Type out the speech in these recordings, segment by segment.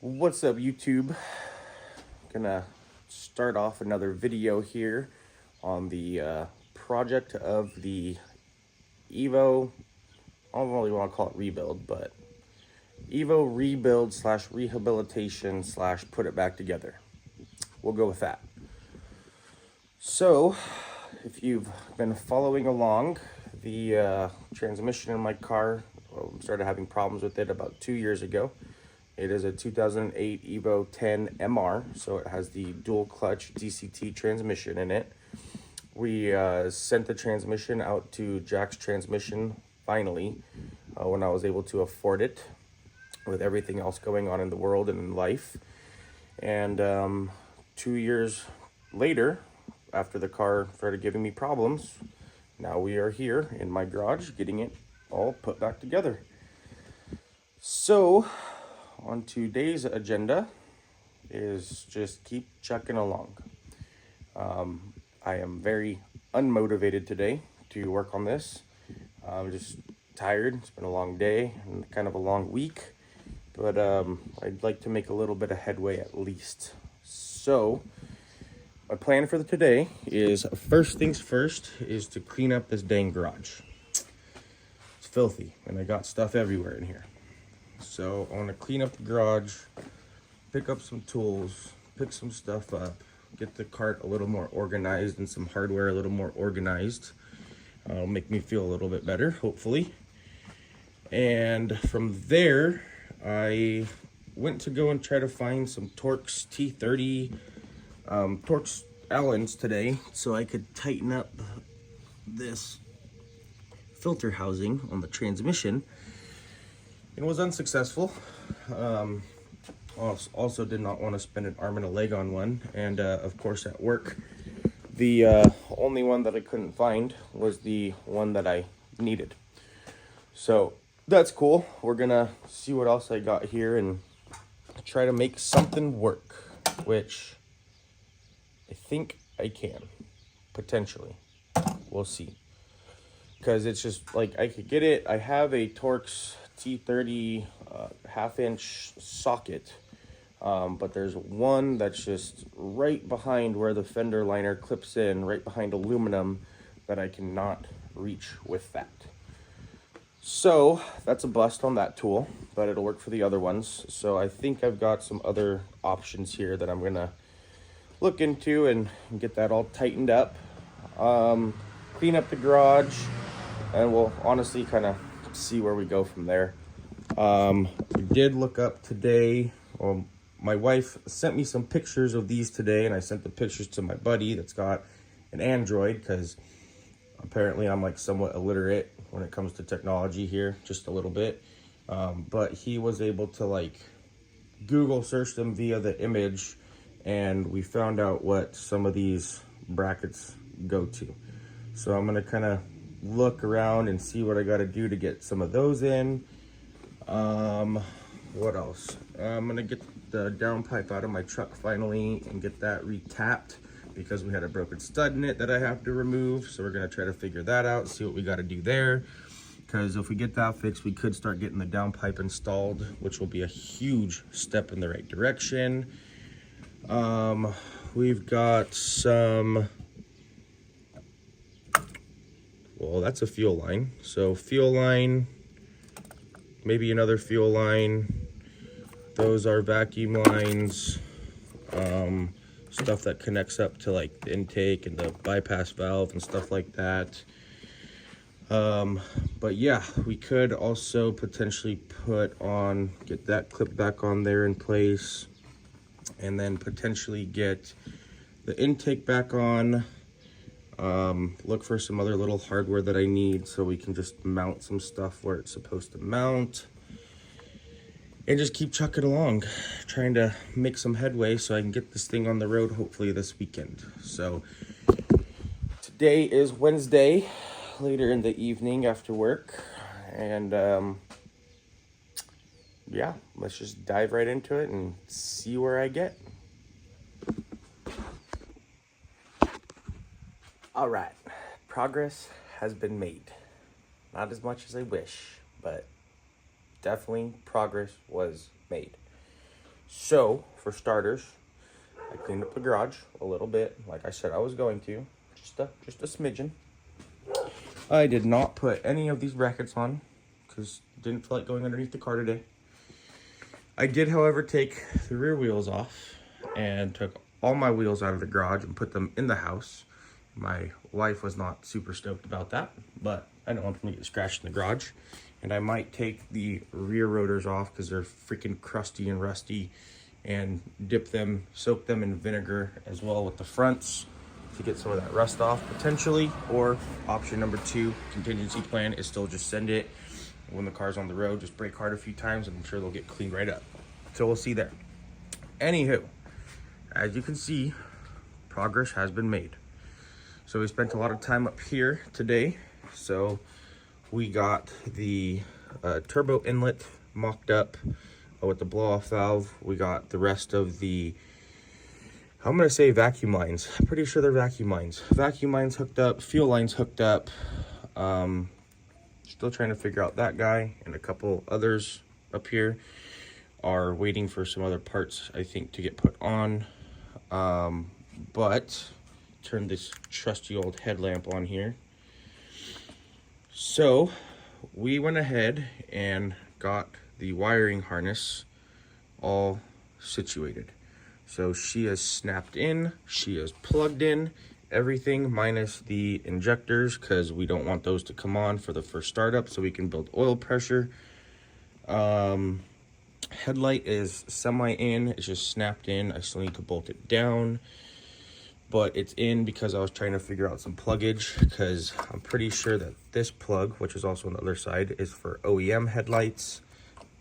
What's up, YouTube? Gonna start off another video here on the project of the Evo. I don't really want to call it rebuild, but Evo rebuild slash rehabilitation slash put it back together. We'll go with that. So, if you've been following along, the transmission in my car started having problems with it about 2 years ago. It is a 2008 Evo 10 MR, so it has the dual clutch DCT transmission in it. We sent the transmission out to Jack's Transmission finally when I was able to afford it with everything else going on in the world and in life. And 2 years later, after the car started giving me problems, now we are here in my garage getting it all put back together. So, on today's agenda is just keep chucking along. I am very unmotivated today to work on this. I'm just tired. It's been a long day and kind of a long week, but I'd like to make a little bit of headway at least. So my plan for today is, first things first, is to clean up this dang garage. It's filthy and I got stuff everywhere in here. So I want to clean up the garage, pick up some tools, pick some stuff up, get the cart a little more organized and some hardware a little more organized. It'll make me feel a little bit better, hopefully. And from there, I went to go and try to find some Torx T30 Torx Allens today so I could tighten up this filter housing on the transmission. It was unsuccessful. Also did not want to spend an arm and a leg on one. And of course at work, the only one that I couldn't find was the one that I needed. So that's cool. We're gonna see what else I got here and try to make something work, which I think I can, potentially. We'll see. Because it's just like, I could get it. I have a Torx T30 half-inch socket, but there's one that's just right behind where the fender liner clips in, right behind aluminum, that I cannot reach with that. So that's a bust on that tool, but it'll work for the other ones. So I think I've got some other options here that I'm gonna look into and get that all tightened up, clean up the garage, and we'll honestly kind of see where we go from there. We did look up today. My wife sent me some pictures of these today, and I sent the pictures to my buddy that's got an Android, because apparently I'm like somewhat illiterate when it comes to technology here, just a little bit. But he was able to like Google search them via the image, and we found out what some of these brackets go to. So I'm gonna kind of look around and see what I got to do to get some of those in. What else? I'm gonna get the downpipe out of my truck finally and get that retapped, because we had a broken stud in it that I have to remove. So we're gonna try to figure that out, see what we got to do there, because if we get that fixed, we could start getting the downpipe installed, which will be a huge step in the right direction. We've got some, well, that's a fuel line. So fuel line, maybe another fuel line. Those are vacuum lines, stuff that connects up to like the intake and the bypass valve and stuff like that. But yeah, we could also potentially get that clip back on there in place, and then potentially get the intake back on. Look for some other little hardware that I need so we can just mount some stuff where it's supposed to mount, and just keep chucking along, trying to make some headway so I can get this thing on the road hopefully this weekend. So today is Wednesday, later in the evening after work, and yeah, let's just dive right into it and see where I get. All right, progress has been made. Not as much as I wish, but definitely progress was made. So, for starters, I cleaned up the garage a little bit, like I said I was going to, just a smidgen. I did not put any of these brackets on, because didn't feel like going underneath the car today. I did, however, take the rear wheels off, and took all my wheels out of the garage and put them in the house. My wife was not super stoked about that, but I don't want them to get scratched in the garage. And I might take the rear rotors off because they're freaking crusty and rusty, and soak them in vinegar as well with the fronts to get some of that rust off potentially. Or option number 2, contingency plan, is still just send it when the car's on the road, just brake hard a few times and I'm sure they'll get cleaned right up. So we'll see there. Anywho, as you can see, progress has been made. So we spent a lot of time up here today. So we got the turbo inlet mocked up with the blow-off valve. We got the rest of the, I'm gonna say vacuum lines. I'm pretty sure they're vacuum lines. Vacuum lines hooked up, fuel lines hooked up. Still trying to figure out that guy, and a couple others up here are waiting for some other parts, I think, to get put on. But turn this trusty old headlamp on here. So we went ahead and got the wiring harness all situated. So she is snapped in, she is plugged in, everything minus the injectors, because we don't want those to come on for the first startup, so we can build oil pressure. Headlight is semi in, it's just snapped in. I still need to bolt it down, but it's in because I was trying to figure out some pluggage, because I'm pretty sure that this plug, which is also on the other side, is for OEM headlights.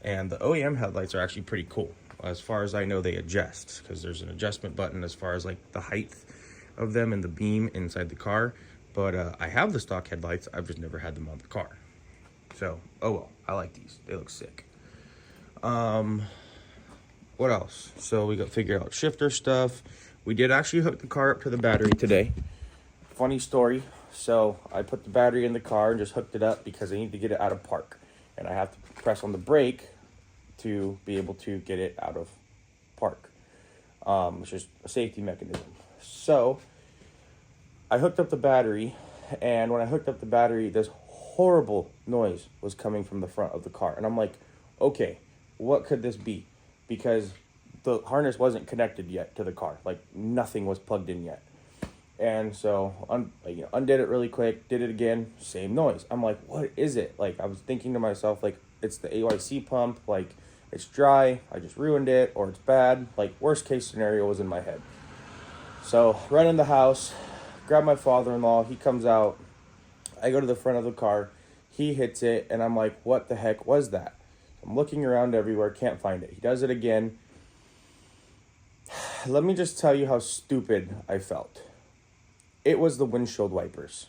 And the OEM headlights are actually pretty cool. As far as I know, they adjust, because there's an adjustment button as far as like the height of them and the beam inside the car. But I have the stock headlights, I've just never had them on the car. So, oh well, I like these, they look sick. What else? So we got figured out shifter stuff. We did actually hook the car up to the battery today. Funny story. So I put the battery in the car and just hooked it up because I need to get it out of park. And I have to press on the brake to be able to get it out of park. It's just a safety mechanism. So I hooked up the battery, and when I hooked up the battery, this horrible noise was coming from the front of the car. And I'm like, okay, what could this be? Because the harness wasn't connected yet to the car. Like, nothing was plugged in yet. And so undid it really quick, did it again, same noise. I'm like, what is it? Like, I was thinking to myself, like, it's the AYC pump, like, it's dry, I just ruined it, or it's bad. Like, worst case scenario was in my head. So run in the house, grab my father-in-law, he comes out, I go to the front of the car, he hits it, and I'm like, what the heck was that? I'm looking around everywhere, can't find it. He does it again. Let me just tell you how stupid I felt. It was the windshield wipers.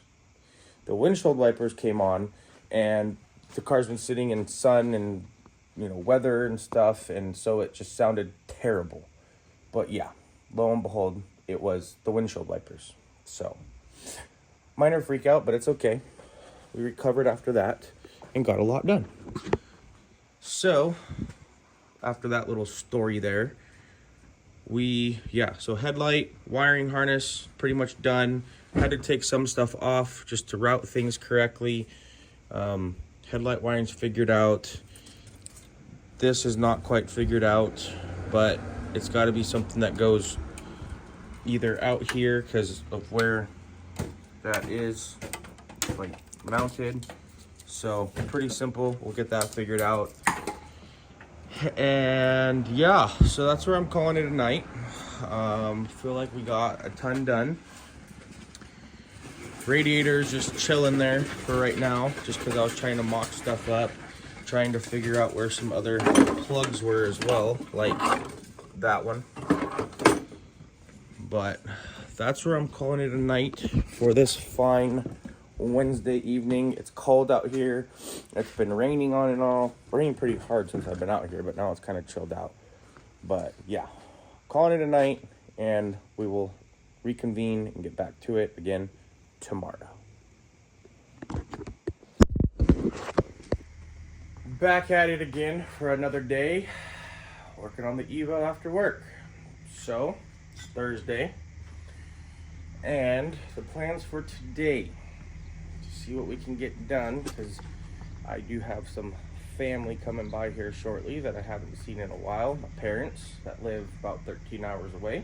The windshield wipers came on, and the car's been sitting in sun and, weather and stuff, and so it just sounded terrible. But yeah, lo and behold, it was the windshield wipers. So, minor freak out, but it's okay. We recovered after that and got a lot done. So, after that little story there, so headlight, wiring harness, pretty much done. Had to take some stuff off just to route things correctly. Headlight wiring's figured out. This is not quite figured out, but it's got to be something that goes either out here because of where that is, like, mounted. So pretty simple. We'll get that figured out. And yeah, so that's where I'm calling it a night. Feel like we got a ton done. Radiator's just chilling there for right now, just because I was trying to mock stuff up, trying to figure out where some other plugs were as well, like that one. But that's where I'm calling it a night for this fine Wednesday evening. It's cold out here. It's been raining on and off. Raining pretty hard since I've been out here, but now it's kind of chilled out. But yeah, calling it a night, and we will reconvene and get back to it again tomorrow. Back at it again for another day. working on the evo after work. So it's Thursday, and the plans for today, to see what we can get done, because I do have some family coming by here shortly that I haven't seen in a while. My parents that live about 13 hours away,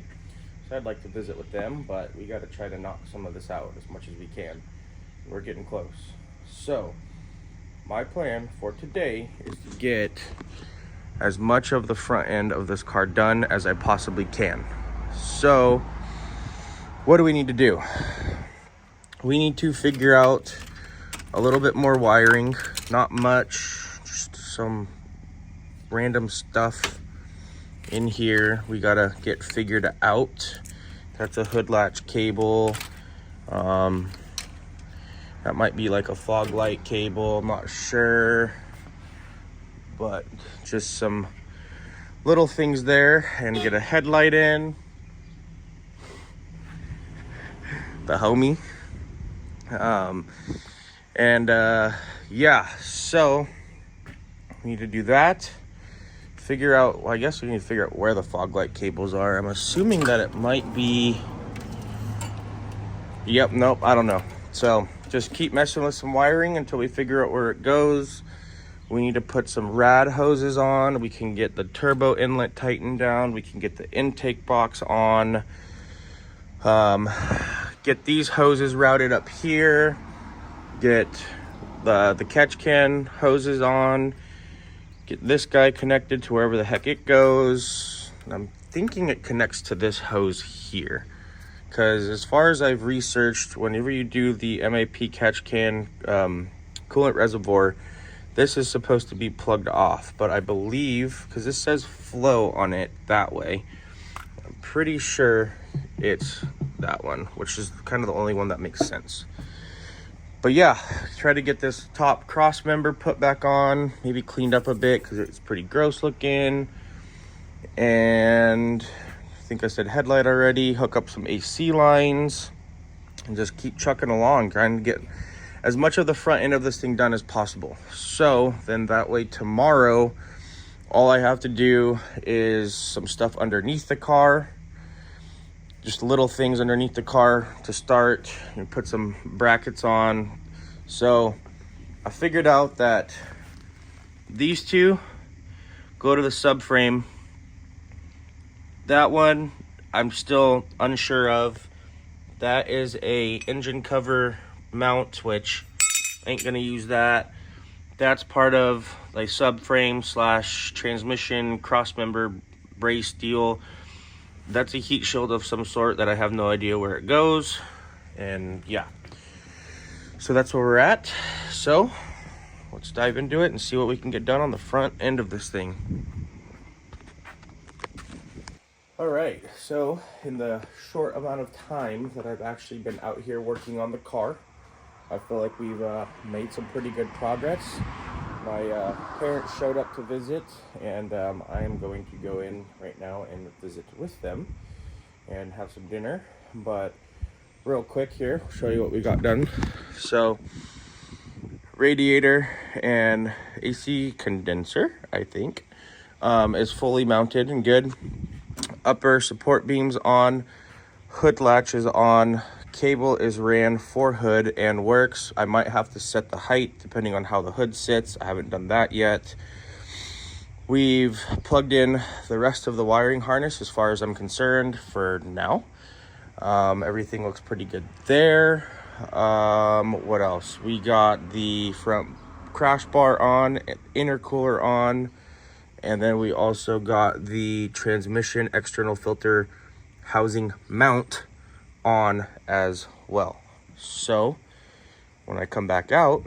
so I'd like to visit with them, but we got to try to knock some of this out as much as we can. We're getting close. So my plan for today is to get as much of the front end of this car done as I possibly can. So what do we need to do? We need to figure out a little bit more wiring, not much, just some random stuff in here we gotta get figured out. That's a hood latch cable. That might be like a fog light cable, I'm not sure, but just some little things there. And get a headlight in, the homie. Yeah, so we need to do that. Figure out, well, I guess we need to figure out where the fog light cables are. I'm assuming that it might be, yep, nope, I don't know. So just keep messing with some wiring until we figure out where it goes. We need to put some rad hoses on. We can get the turbo inlet tightened down. We can get the intake box on. Get these hoses routed up here. Get the catch can hoses on. Get this guy connected to wherever the heck it goes. I'm thinking it connects to this hose here, because as far as I've researched, whenever you do the MAP catch can coolant reservoir, this is supposed to be plugged off. But I believe, because this says flow on it that way, I'm pretty sure it's that one, which is kind of the only one that makes sense. But yeah, try to get this top cross member put back on, maybe cleaned up a bit because it's pretty gross looking. And I think I said headlight already. Hook up some AC lines and just keep chucking along, trying to get as much of the front end of this thing done as possible. So then that way tomorrow, all I have to do is some stuff underneath the car. Just little things underneath the car to start, and put some brackets on. So I figured out that these two go to the subframe. That one I'm still unsure of. That is a engine cover mount, which ain't gonna use that. That's part of like subframe / transmission cross member brace deal. That's a heat shield of some sort that I have no idea where it goes. And yeah, so that's where we're at. So let's dive into it and see what we can get done on the front end of this thing. All right, so in the short amount of time that I've actually been out here working on the car, I feel like we've made some pretty good progress. My parents showed up to visit, and I am going to go in right now and visit with them and have some dinner. But real quick here, I'll show you what we got done. So radiator and AC condenser, I think, is fully mounted and good. Upper support beams on, hood latch is on, cable is ran for hood and works. I might have to set the height depending on how the hood sits. I haven't done that yet. We've plugged in the rest of the wiring harness as far as I'm concerned for now. Everything looks pretty good there. What else? We got the front crash bar on, intercooler on, and then we also got the transmission external filter housing mount on as well. So when I come back out,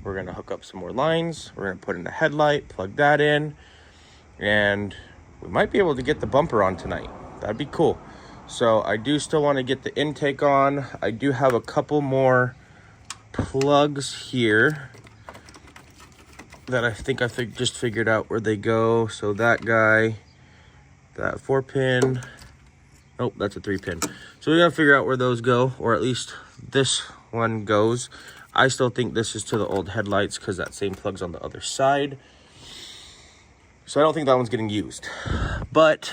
we're gonna hook up some more lines. We're gonna put in a headlight, plug that in, and we might be able to get the bumper on tonight. That'd be cool. So I do still want to get the intake on. I do have a couple more plugs here that I think just figured out where they go. So that guy, that 4-pin, nope, that's a 3-pin. So we gotta figure out where those go, or at least this one goes. I still think this is to the old headlights because that same plug's on the other side. So I don't think that one's getting used. But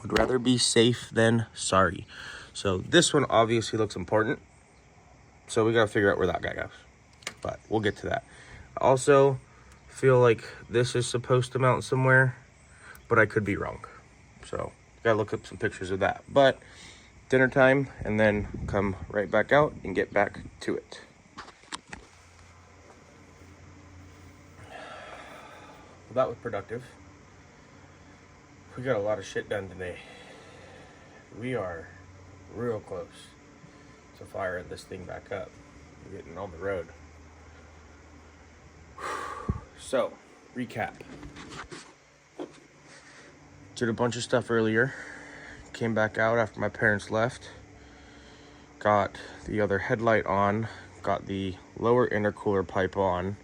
would rather be safe than sorry. So this one obviously looks important. So we got to figure out where that guy goes. But we'll get to that. I also feel like this is supposed to mount somewhere, but I could be wrong. So got to look up some pictures of that. But dinner time, and then come right back out and get back to it. Well, that was productive. We got a lot of shit done today. We are real close to firing this thing back up. We're getting on the road. So, recap. Did a bunch of stuff earlier. Came back out after my parents left. Got the other headlight on. Got the lower intercooler pipe on.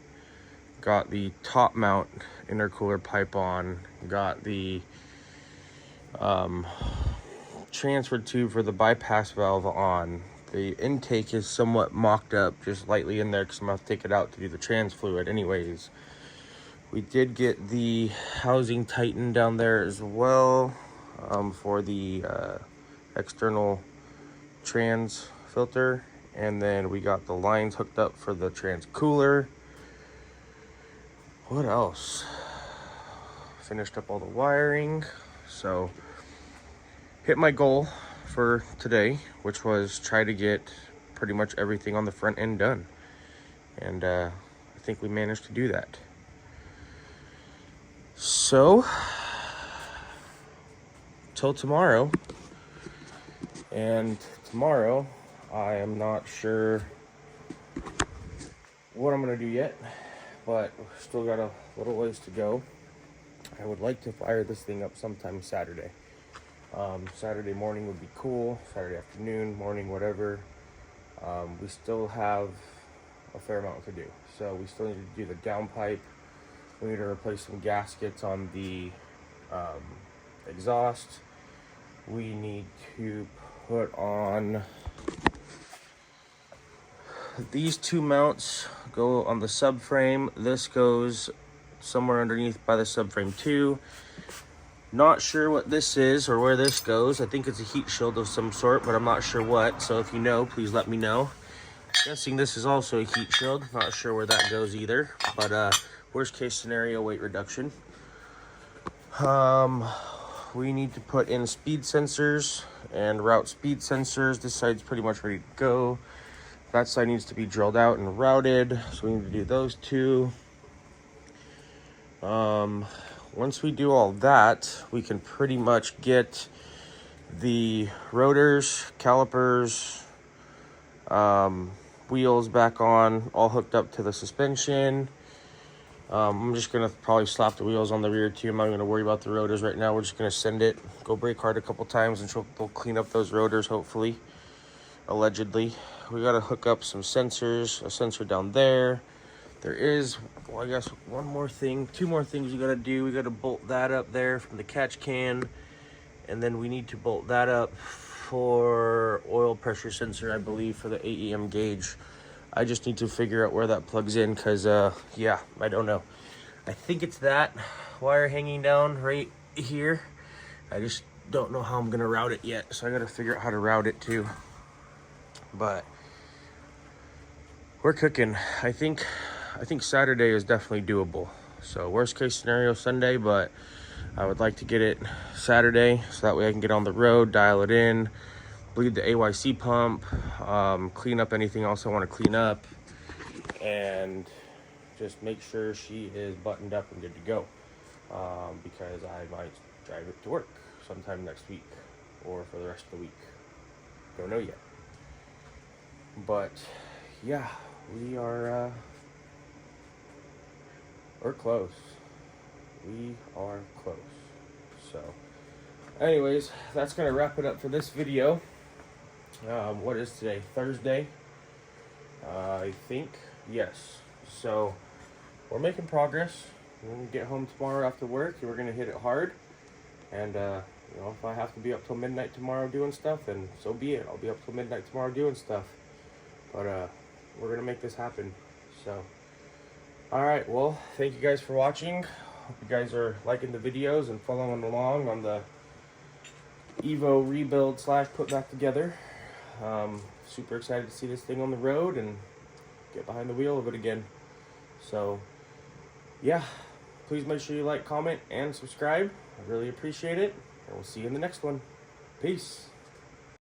Got the top mount intercooler pipe on. Got the transfer tube for the bypass valve on. The intake is somewhat mocked up, just lightly in there, because I'm going to take it out to do the trans fluid anyways. We did get the housing tightened down there as well, for the external trans filter. And then we got the lines hooked up for the trans cooler. What else? Finished up all the wiring. So hit my goal for today, which was try to get pretty much everything on the front end done. And I think we managed to do that. So, till tomorrow. And tomorrow, I am not sure what I'm going to do yet, but still got a little ways to go. I would like to fire this thing up sometime Saturday. Saturday morning would be cool. Saturday afternoon, morning, whatever. We still have a fair amount to do. So we still need to do the downpipe. We need to replace some gaskets on the exhaust. We need to put on these two mounts, go on the subframe. This goes somewhere underneath by the subframe too. Not sure what this is or where this goes. I think it's a heat shield of some sort, but I'm not sure what. So if you know, please let me know. Guessing this is also a heat shield. Not sure where that goes either. But worst case scenario, weight reduction. We need to put in speed sensors and route speed sensors. This side's pretty much ready to go. That side needs to be drilled out and routed. So we need to do those two. Once we do all that, we can pretty much get the rotors, calipers, wheels back on, all hooked up to the suspension. I'm just going to probably slap the wheels on the rear too. I'm not going to worry about the rotors right now. We're just going to send it, go brake hard a couple times, and we'll clean up those rotors, hopefully, allegedly. We got to hook up some sensors, a sensor down there. There is, well, I guess one more thing, two more things we got to do. We got to bolt that up there from the catch can. And then we need to bolt that up for oil pressure sensor, I believe, for the AEM gauge. I just need to figure out where that plugs in because, yeah, I don't know. I think it's that wire hanging down right here. I just don't know how I'm going to route it yet. So I got to figure out how to route it too. But we're cooking. I think Saturday is definitely doable. So worst case scenario Sunday, but I would like to get it Saturday so that way I can get on the road, dial it in, bleed the AYC pump, clean up anything else I want to clean up, and just make sure she is buttoned up and good to go, because I might drive it to work sometime next week or for the rest of the week. Don't know yet. But yeah, we're close. We are close. So anyways, that's gonna wrap it up for this video. What is today? Thursday, I think. Yes. So we're making progress. We're gonna get home tomorrow after work and we're gonna hit it hard. And you know, if I have to be up till midnight tomorrow doing stuff, then so be it. I'll be up till midnight tomorrow doing stuff. But we're gonna make this happen. So alright, well, thank you guys for watching. Hope you guys are liking the videos and following along on the Evo rebuild / put back together. Super excited to see this thing on the road and get behind the wheel of it again. So yeah, please make sure you like, comment, and subscribe. I really appreciate it, and we'll see you in the next one. Peace.